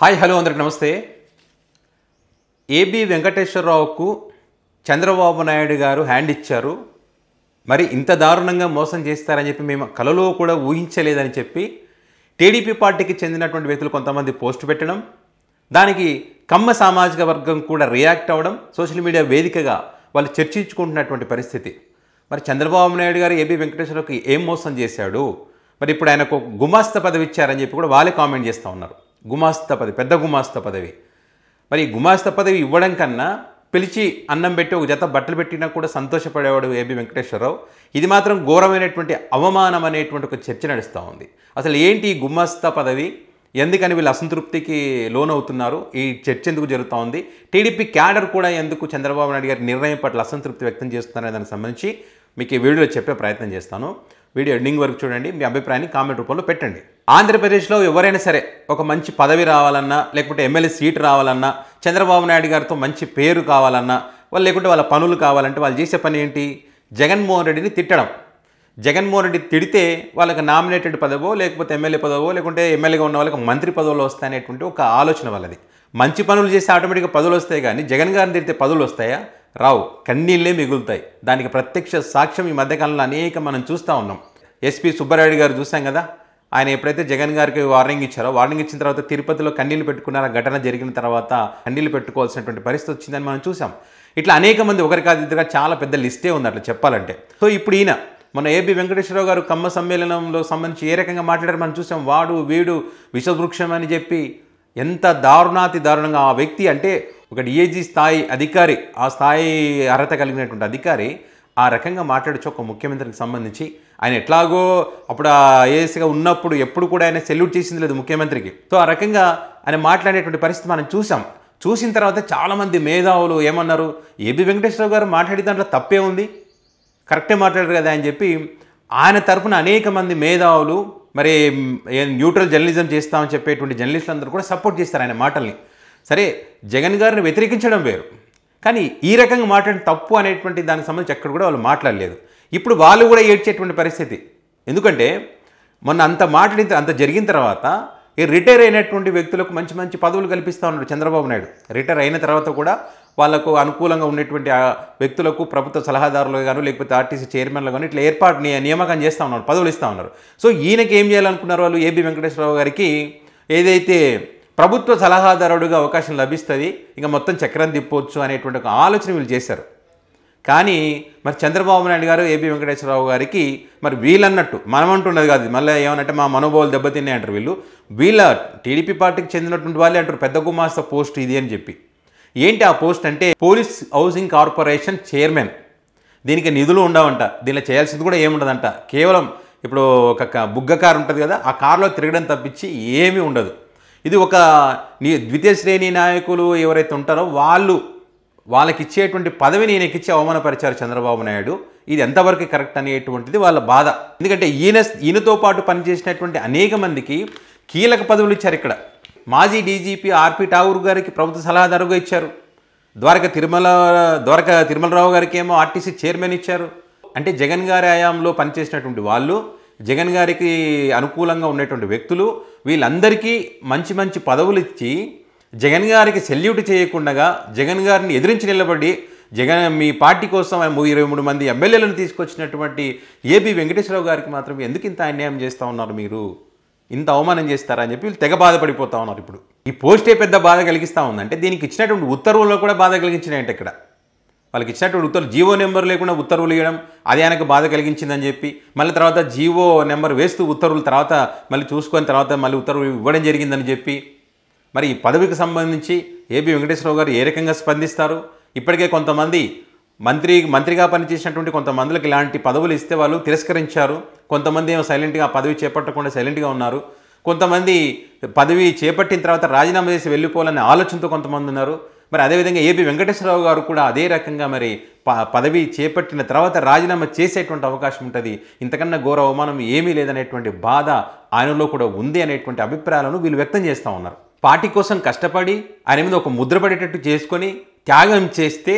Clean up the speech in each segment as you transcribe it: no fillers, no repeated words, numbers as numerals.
Hi hello అందరికి నమస్తే. AB వెంకటేశ్వరరావుకు Chandrababu Naidu గారు హ్యాండ్ ఇచ్చారు. మరి ఇంత దారుణంగా మోసం చేస్తారని చెప్పి మేము కలలో కూడా ఊహించలేదని చెప్పి టీడీపీ పార్టీకి చెందినటువంటి వ్యక్తులు కొంతమంది పోస్ట్ పెట్టడం, దానికి కమ్మ సామాజిక వర్గం కూడా రియాక్ట్ అవ్వడం, సోషల్ మీడియా వేదికగా వాళ్ళు చర్చించుకుంటున్నటువంటి పరిస్థితి. మరి చంద్రబాబు నాయుడు గారు ఏబి వెంకటేశ్వరరావుకి ఏం మోసం చేశాడు, మరి ఇప్పుడు ఆయనకు గుమాస్తా పదవి ఇచ్చారని చెప్పి కూడా వాళ్ళే కామెంట్ చేస్తూ ఉన్నారు. గుమాస్తా పదవి, పెద్ద గుమాస్తా పదవి. మరి గుమాస్తా పదవి ఇవ్వడం కన్నా పిలిచి అన్నం పెట్టి ఒక జత బట్టలు పెట్టినా కూడా సంతోషపడేవాడు ఏబి వెంకటేశ్వరరావు. ఇది మాత్రం ఘోరమైనటువంటి అవమానం అనేటువంటి ఒక చర్చ నడుస్తూ ఉంది. అసలు ఏంటి ఈ గుమాస్తా పదవి, ఎందుకని వీళ్ళు అసంతృప్తికి లోనవుతున్నారు, ఈ చర్చ ఎందుకు జరుగుతూ ఉంది, టీడీపీ క్యాడర్ కూడా ఎందుకు చంద్రబాబు నాయుడు గారి నిర్ణయం పట్ల అసంతృప్తి వ్యక్తం చేస్తున్నారనే దానికి సంబంధించి మీకు ఈ వీడియోలో చెప్పే ప్రయత్నం చేస్తాను. వీడియో ఎండింగ్ వరకు చూడండి, మీ అభిప్రాయాన్ని కామెంట్ రూపంలో పెట్టండి. ఆంధ్రప్రదేశ్లో ఎవరైనా సరే ఒక మంచి పదవి రావాలన్నా, లేకపోతే ఎమ్మెల్యే సీటు రావాలన్నా, చంద్రబాబు నాయుడు గారితో మంచి పేరు కావాలన్నా, వాళ్ళు లేకుంటే వాళ్ళ పనులు కావాలంటే వాళ్ళు చేసే పని ఏంటి? జగన్మోహన్ రెడ్డిని తిట్టడం. జగన్మోహన్ రెడ్డి తిడితే వాళ్ళకి నామినేటెడ్ పదవో, లేకపోతే ఎమ్మెల్యే పదవో, లేకుంటే ఎమ్మెల్యేగా ఉన్న వాళ్ళకి మంత్రి పదవులు వస్తాయనేటువంటి ఒక ఆలోచన వాళ్ళది. మంచి పనులు చేస్తే ఆటోమేటిక్గా పదవులు వస్తాయి, కానీ జగన్ గారిని తిడితే పదవులు వస్తాయా? రావు, కన్నీళ్ళే మిగులుతాయి. దానికి ప్రత్యక్ష సాక్ష్యం ఈ మధ్యకాలంలో అనేక మనం చూస్తూ ఉన్నాం. ఎస్పీ సుబ్బారెడ్డి గారు చూసాం కదా, ఆయన ఎప్పుడైతే జగన్ గారికి వార్నింగ్ ఇచ్చారో, వార్నింగ్ ఇచ్చిన తర్వాత తిరుపతిలో కన్నీళ్ళు పెట్టుకున్నారో, ఘటన జరిగిన తర్వాత కన్నీళ్ళు పెట్టుకోవాల్సినటువంటి పరిస్థితి వచ్చిందని మనం చూసాం. ఇట్లా అనేక మంది, ఒకరి కాదు ఇద్దరుగా చాలా పెద్ద లిస్టే ఉంది అట్లా చెప్పాలంటే. సో ఇప్పుడు ఈయన మన ఏబి వెంకటేశ్వరరావు గారు కమ్మ సమ్మేళనంలో సంబంధించి ఏ రకంగా మాట్లాడారు మనం చూసాం. వాడు వీడు విషవృక్షం అని చెప్పి ఎంత దారుణాతి దారుణంగా ఆ వ్యక్తి, అంటే ఒక డిఐజీ స్థాయి అధికారి, ఆ స్థాయి అర్హత కలిగినటువంటి అధికారి ఆ రకంగా మాట్లాడచ్చు ఒక ముఖ్యమంత్రికి సంబంధించి. ఆయన ఎట్లాగో అప్పుడు ఐఏఎస్గా ఉన్నప్పుడు ఎప్పుడు కూడా ఆయన సెల్యూట్ చేసింది లేదు ముఖ్యమంత్రికి. సో ఆ రకంగా ఆయన మాట్లాడేటువంటి పరిస్థితి మనం చూసాం. చూసిన తర్వాత చాలామంది మేధావులు ఏమన్నారు, ఏబి వెంకటేశ్వరరావు గారు మాట్లాడే దాంట్లో తప్పే ఉంది, కరెక్టే మాట్లాడారు కదా అని చెప్పి ఆయన తరఫున అనేక మంది మేధావులు, మరి న్యూట్రల్ జర్నలిజం చేస్తామని చెప్పేటువంటి జర్నలిస్టులు అందరూ కూడా సపోర్ట్ చేస్తారు ఆయన మాటల్ని. సరే, జగన్ గారిని వ్యతిరేకించడం వేరు, కానీ ఈ రకంగా మాట్లాడిన తప్పు అనేటువంటి దానికి సంబంధించి ఎక్కడ కూడా వాళ్ళు మాట్లాడలేదు. ఇప్పుడు వాళ్ళు కూడా ఏడ్చేటువంటి పరిస్థితి. ఎందుకంటే మొన్న అంత మాట్లాడిన అంత జరిగిన తర్వాత ఈ రిటైర్ అయినటువంటి వ్యక్తులకు మంచి మంచి పదవులు కల్పిస్తూ ఉన్నాడు చంద్రబాబు నాయుడు. రిటైర్ అయిన తర్వాత కూడా వాళ్ళకు అనుకూలంగా ఉన్నటువంటి వ్యక్తులకు ప్రభుత్వ సలహాదారులు గాను, లేకపోతే ఆర్టీసీ చైర్మన్లు కానీ ఇట్లా ఏర్పాటు నియామకం చేస్తూ ఉన్నారు, పదవులు ఇస్తూ ఉన్నారు. సో ఈయనకి ఏం చేయాలనుకున్నారు వాళ్ళు, ఏబి వెంకటేశ్వరరావు గారికి ఏదైతే ప్రభుత్వ సలహాదారుడుగా అవకాశం లభిస్తుంది, ఇంకా మొత్తం చక్రం తిప్పవచ్చు అనేటువంటి ఒక ఆలోచన వీళ్ళు చేశారు. కానీ మరి చంద్రబాబు నాయుడు గారు ఏబి వెంకటేశ్వరరావు గారికి మరి వీళ్ళన్నట్టు మనం అంటున్నది కాదు, మళ్ళీ ఏమనంటే మా మనోభావాలు దెబ్బతిన్నాయి అంటారు వీళ్ళు. వీళ్ళ టీడీపీ పార్టీకి చెందినటువంటి వాళ్ళే అంటారు పెద్ద గుమాస్తా పోస్ట్ ఇది అని చెప్పి. ఏంటి ఆ పోస్ట్ అంటే పోలీస్ హౌసింగ్ కార్పొరేషన్ చైర్మన్. దీనికి నిధులు ఉండవంట, దీనిలో చేయాల్సింది కూడా ఏముండదంట. కేవలం ఇప్పుడు ఒక బుగ్గ కారు ఉంటుంది కదా, ఆ కారులో తిరగడం తప్పించి ఏమీ ఉండదు. ఇది ఒక ద్వితీయ శ్రేణి నాయకులు ఎవరైతే ఉంటారో వాళ్ళకి ఇచ్చేటువంటి పదవిని ఈయనకిచ్చి అవమానపరిచారు చంద్రబాబు నాయుడు. ఇది ఎంతవరకు కరెక్ట్ అనేటువంటిది వాళ్ళ బాధ. ఎందుకంటే ఈయనతో పాటు పనిచేసినటువంటి అనేక మందికి కీలక పదవులు ఇచ్చారు. ఇక్కడ మాజీ డీజీపీ ఆర్పి ఠాగూర్ గారికి ప్రభుత్వ సలహాదారుగా ఇచ్చారు. ద్వారకా తిరుమలరావు గారికి ఏమో ఆర్టీసీ చైర్మన్ ఇచ్చారు. అంటే జగన్ గారి హయాంలో పనిచేసినటువంటి వాళ్ళు, జగన్ గారికి అనుకూలంగా ఉన్నటువంటి వ్యక్తులు, వీళ్ళందరికీ మంచి మంచి పదవులు ఇచ్చి జగన్ గారికి సెల్యూట్ చేయకుండా జగన్ గారిని ఎదిరించి నిలబడి మీ పార్టీ కోసం 23 మంది ఎమ్మెల్యేలను తీసుకొచ్చినటువంటి ఏబి వెంకటేశ్వరరావు గారికి మాత్రం ఎందుకు ఇంత అన్యాయం చేస్తూ ఉన్నారు, మీరు ఇంత అవమానం చేస్తారా అని చెప్పి వీళ్ళు తెగ బాధపడిపోతూ ఉన్నారు. ఇప్పుడు ఈ పోస్టే పెద్ద బాధ కలిగిస్తూ ఉందంటే దీనికి ఇచ్చినటువంటి ఉత్తర్వుల్లో కూడా బాధ కలిగించినాయంటే ఇక్కడ వాళ్ళకి ఇచ్చినటువంటి ఉత్తర్వులు, జీవో నెంబర్ లేకుండా ఉత్తర్వులు ఇవ్వడం, అది ఆయనకు బాధ కలిగించిందని చెప్పి మళ్ళీ తర్వాత జీవో నెంబర్ వేస్తూ ఉత్తర్వులు తర్వాత మళ్ళీ చూసుకొని తర్వాత మళ్ళీ ఉత్తర్వులు ఇవ్వడం జరిగిందని చెప్పి, మరి ఈ పదవికి సంబంధించి ఏబి వెంకటేశ్వరరావు గారు ఏ రకంగా స్పందిస్తారు? ఇప్పటికే కొంతమంది మంత్రిగా పనిచేసినటువంటి కొంతమందికి ఇలాంటి పదవులు ఇస్తే వాళ్ళు తిరస్కరించారు. కొంతమంది ఏమో సైలెంట్గా పదవి చేపట్టకుండా సైలెంట్గా ఉన్నారు. కొంతమంది పదవి చేపట్టిన తర్వాత రాజీనామా చేసి వెళ్ళిపోవాలనే ఆలోచనతో కొంతమంది ఉన్నారు. మరి అదేవిధంగా ఏబి వెంకటేశ్వరరావు గారు కూడా అదే రకంగా మరి పదవి చేపట్టిన తర్వాత రాజీనామా చేసేటువంటి అవకాశం ఉంటుంది. ఇంతకన్నా ఘోర అవమానం ఏమీ లేదనేటువంటి బాధ ఆయనలో కూడా ఉంది అనేటువంటి అభిప్రాయాలను వీళ్ళు వ్యక్తం చేస్తూ ఉన్నారు. పార్టీ కోసం కష్టపడి ఆయన మీద ఒక ముద్ర పడేటట్టు చేసుకొని త్యాగం చేస్తే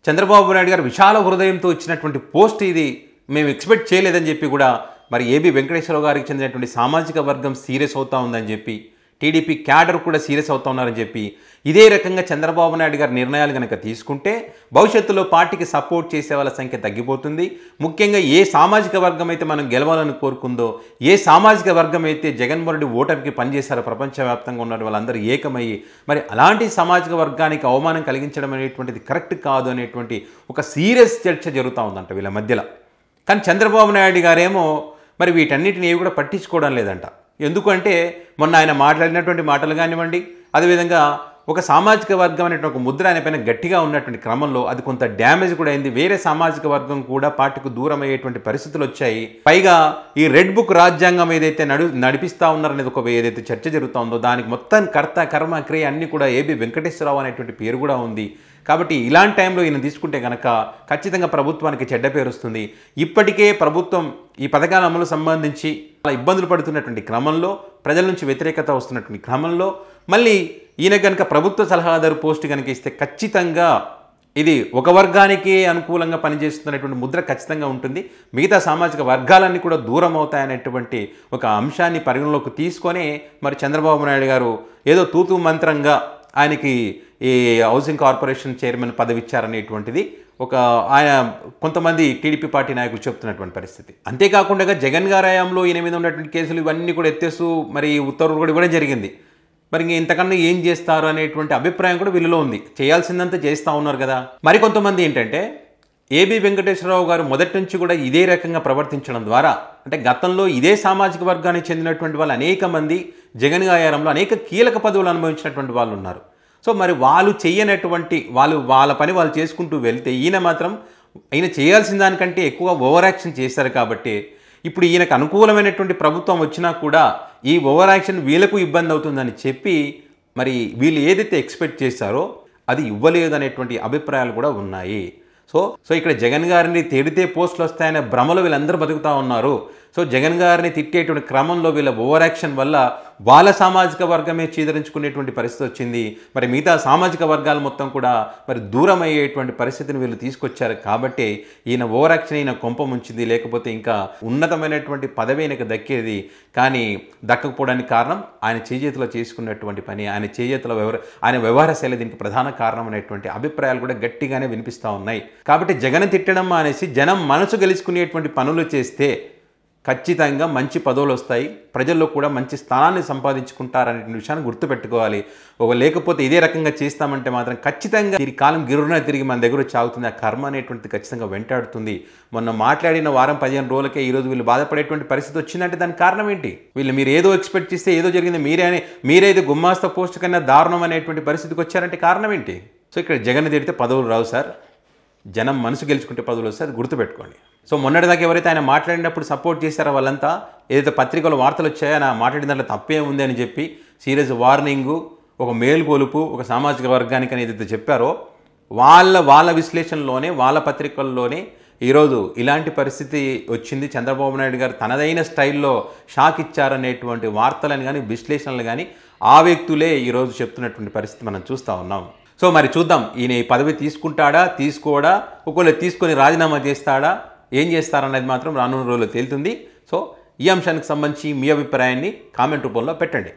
చంద్రబాబు నాయుడు గారు విశాల హృదయంతో ఇచ్చినటువంటి పోస్ట్ ఇది, మేము ఎక్స్పెక్ట్ చేయలేదని చెప్పి కూడా మరి ఏబి వెంకటేశ్వరరావు గారికి చెందినటువంటి సామాజిక వర్గం సీరియస్ అవుతా ఉందని చెప్పి టీడీపీ క్యాడర్ కూడా సీరియస్ అవుతా ఉన్నారని చెప్పి ఇదే రకంగా చంద్రబాబు నాయుడు గారి నిర్ణయాలు కనుక తీసుకుంటే భవిష్యత్తులో పార్టీకి సపోర్ట్ చేసే వాళ్ళ సంఖ్య తగ్గిపోతుంది. ముఖ్యంగా ఏ సామాజిక వర్గం అయితే మనం గెలవాలని కోరుకుందో, ఏ సామాజిక వర్గం అయితే జగన్మోహన్ రెడ్డి ఓటమికి పనిచేశారో ప్రపంచవ్యాప్తంగా ఉన్న వాళ్ళందరూ ఏకమయ్యి మరి అలాంటి సామాజిక వర్గానికి అవమానం కలిగించడం అనేటువంటిది కరెక్ట్ కాదు అనేటువంటి ఒక సీరియస్ చర్చ జరుగుతూ ఉందంట వీళ్ళ మధ్యలో. కానీ చంద్రబాబు నాయుడు గారేమో మరి వీటన్నిటిని ఏవి కూడా పట్టించుకోవడం లేదంట. ఎందుకంటే మొన్న ఆయన మాట్లాడినటువంటి మాటలు కానివ్వండి, అదేవిధంగా ఒక సామాజిక వర్గం అనేటువంటి ఒక ముద్ర ఆయన పైన గట్టిగా ఉన్నటువంటి క్రమంలో అది కొంత డ్యామేజ్ కూడా అయింది. వేరే సామాజిక వర్గం కూడా పార్టీకి దూరం అయ్యేటువంటి పరిస్థితులు వచ్చాయి. పైగా ఈ రెడ్ బుక్ రాజ్యాంగం ఏదైతే నడిపిస్తూ ఉన్నారనేది ఒక ఏదైతే చర్చ జరుగుతూ ఉందో దానికి మొత్తం కర్త కర్మ క్రియ అన్ని కూడా ఏబి వెంకటేశ్వరరావు అనేటువంటి పేరు కూడా ఉంది. కాబట్టి ఇలాంటి టైంలో ఈయన తీసుకుంటే కనుక ఖచ్చితంగా ప్రభుత్వానికి చెడ్డ పేరు వస్తుంది. ఇప్పటికే ప్రభుత్వం ఈ పథకాల అమలు సంబంధించి చాలా ఇబ్బందులు పడుతున్నటువంటి క్రమంలో, ప్రజల నుంచి వ్యతిరేకత వస్తున్నటువంటి క్రమంలో మళ్ళీ ఈయన కనుక ప్రభుత్వ సలహాదారు పోస్ట్ కనుక ఇస్తే ఖచ్చితంగా ఇది ఒక వర్గానికి అనుకూలంగా పనిచేస్తున్నటువంటి ముద్ర ఖచ్చితంగా ఉంటుంది. మిగతా సామాజిక వర్గాలన్నీ కూడా దూరం అవుతాయనేటువంటి ఒక అంశాన్ని పరిగణలోకి తీసుకొని మరి చంద్రబాబు నాయుడు గారు ఏదో తూతూ మంత్రంగా ఆయనకి ఈ హౌసింగ్ కార్పొరేషన్ చైర్మన్ పదవి ఇచ్చారనేటువంటిది ఒక ఆయన కొంతమంది టీడీపీ పార్టీ నాయకులు చెప్తున్నటువంటి పరిస్థితి. అంతేకాకుండా జగన్ గారి హయాంలో ఈయన మీద ఉన్నటువంటి కేసులు ఇవన్నీ కూడా ఎత్తేస్తూ మరి ఉత్తర్వులు కూడా ఇవ్వడం జరిగింది. మరి ఇంతకన్నా ఏం చేస్తారు అనేటువంటి అభిప్రాయం కూడా వీళ్ళలో ఉంది. చేయాల్సిందంతా చేస్తూ ఉన్నారు కదా. మరికొంతమంది ఏంటంటే ఏబి వెంకటేశ్వరరావు గారు మొదటి నుంచి కూడా ఇదే రకంగా ప్రవర్తించడం ద్వారా, అంటే గతంలో ఇదే సామాజిక వర్గానికి చెందినటువంటి వాళ్ళు అనేక మంది జగన్ గాయారంలో అనేక కీలక పదవులు అనుభవించినటువంటి వాళ్ళు ఉన్నారు. సో మరి వాళ్ళు చేయనటువంటి వాళ్ళ పని వాళ్ళు చేసుకుంటూ వెళ్తే ఈయన చేయాల్సిన దానికంటే ఎక్కువ ఓవర్ యాక్షన్ చేశారు. కాబట్టి ఇప్పుడు ఈయనకు అనుకూలమైనటువంటి ప్రభుత్వం వచ్చినా కూడా ఈ ఓవర్ యాక్షన్ వీళ్ళకు ఇబ్బంది అవుతుందని చెప్పి మరి వీళ్ళు ఏదైతే ఎక్స్పెక్ట్ చేశారో అది ఇవ్వలేదు అనేటువంటి అభిప్రాయాలు కూడా ఉన్నాయి. సో ఇక్కడ జగన్ గారిని తిడితే పోస్టులు వస్తాయనే భ్రమలో వీళ్ళందరూ బతుకుతూ ఉన్నారు. సో జగన్ గారిని తిట్టేటువంటి క్రమంలో వీళ్ళ ఓవర్ యాక్షన్ వల్ల వాళ్ళ సామాజిక వర్గమే చీదరించుకునేటువంటి పరిస్థితి వచ్చింది. మరి మిగతా సామాజిక వర్గాలు మొత్తం కూడా మరి దూరం అయ్యేటువంటి పరిస్థితిని వీళ్ళు తీసుకొచ్చారు. కాబట్టి ఈయన ఓవర్ యాక్షన్ ఈయన కొంప ముంచింది, లేకపోతే ఇంకా ఉన్నతమైనటువంటి పదవి ఆయనకు దక్కేది. కానీ దక్కకపోవడానికి కారణం ఆయన చేజేతిలో చేసుకున్నటువంటి పని, ఆయన వ్యవహార శైలి దీనికి ప్రధాన కారణం అనేటువంటి అభిప్రాయాలు కూడా గట్టిగానే వినిపిస్తూ ఉన్నాయి. కాబట్టి జగన్ తిట్టడం అనేసి జనం మనసు గెలుచుకునేటువంటి పనులు చేస్తే ఖచ్చితంగా మంచి పదవులు వస్తాయి, ప్రజల్లో కూడా మంచి స్థానాన్ని సంపాదించుకుంటారనే విషయాన్ని గుర్తుపెట్టుకోవాలి. లేకపోతే ఇదే రకంగా చేస్తామంటే మాత్రం ఖచ్చితంగా ఈ కాలం గిరున తిరిగి మన దగ్గర వచ్చి ఆగుతుంది. ఆ కర్మ అనేటువంటిది ఖచ్చితంగా వెంటాడుతుంది. మొన్న మాట్లాడిన వారం 15 రోజులకే ఈరోజు వీళ్ళు బాధపడేటువంటి పరిస్థితి వచ్చిందంటే దానికి కారణం ఏంటి? మీరు ఏదో ఎక్స్పెక్ట్ చేస్తే ఏదో జరిగింది, మీరేది గుమ్మాస్తా పోస్ట్ కన్నా దారుణం అనేటువంటి పరిస్థితికి వచ్చారంటే కారణం ఏంటి? సో ఇక్కడ జగన్ తిడితే పదవులు రావు సార్, జనం మనసు గెలుచుకుంటే పదవులు వస్తే అది గుర్తుపెట్టుకోండి. సో మొన్నటిదాకా ఎవరైతే ఆయన మాట్లాడినప్పుడు సపోర్ట్ చేశారో వాళ్ళంతా ఏదైతే పత్రికలో వార్తలు వచ్చాయో ఆయన మాట్లాడిన దాంట్లో తప్పే ఉంది అని చెప్పి సీరియస్ వార్నింగు, ఒక మేలుకొలుపు ఒక సామాజిక వర్గానికి అని ఏదైతే చెప్పారో వాళ్ళ విశ్లేషణలోనే వాళ్ళ పత్రికల్లోనే ఈరోజు ఇలాంటి పరిస్థితి వచ్చింది. చంద్రబాబు నాయుడు గారు తనదైన స్టైల్లో షాక్ ఇచ్చారనేటువంటి వార్తలను కానీ విశ్లేషణలు కానీ ఆ వ్యక్తులే ఈరోజు చెప్తున్నటువంటి పరిస్థితి మనం చూస్తూ ఉన్నాం. సో మరి చూద్దాం ఈయన ఈ పదవి తీసుకుంటాడా తీసుకోడా, ఒకవేళ తీసుకొని రాజీనామా చేస్తాడా, ఏం చేస్తారనేది మాత్రం రానున్న రోజుల్లో తేలుతుంది. సో ఈ అంశానికి సంబంధించి మీ అభిప్రాయాన్ని కామెంట్ రూపంలో పెట్టండి.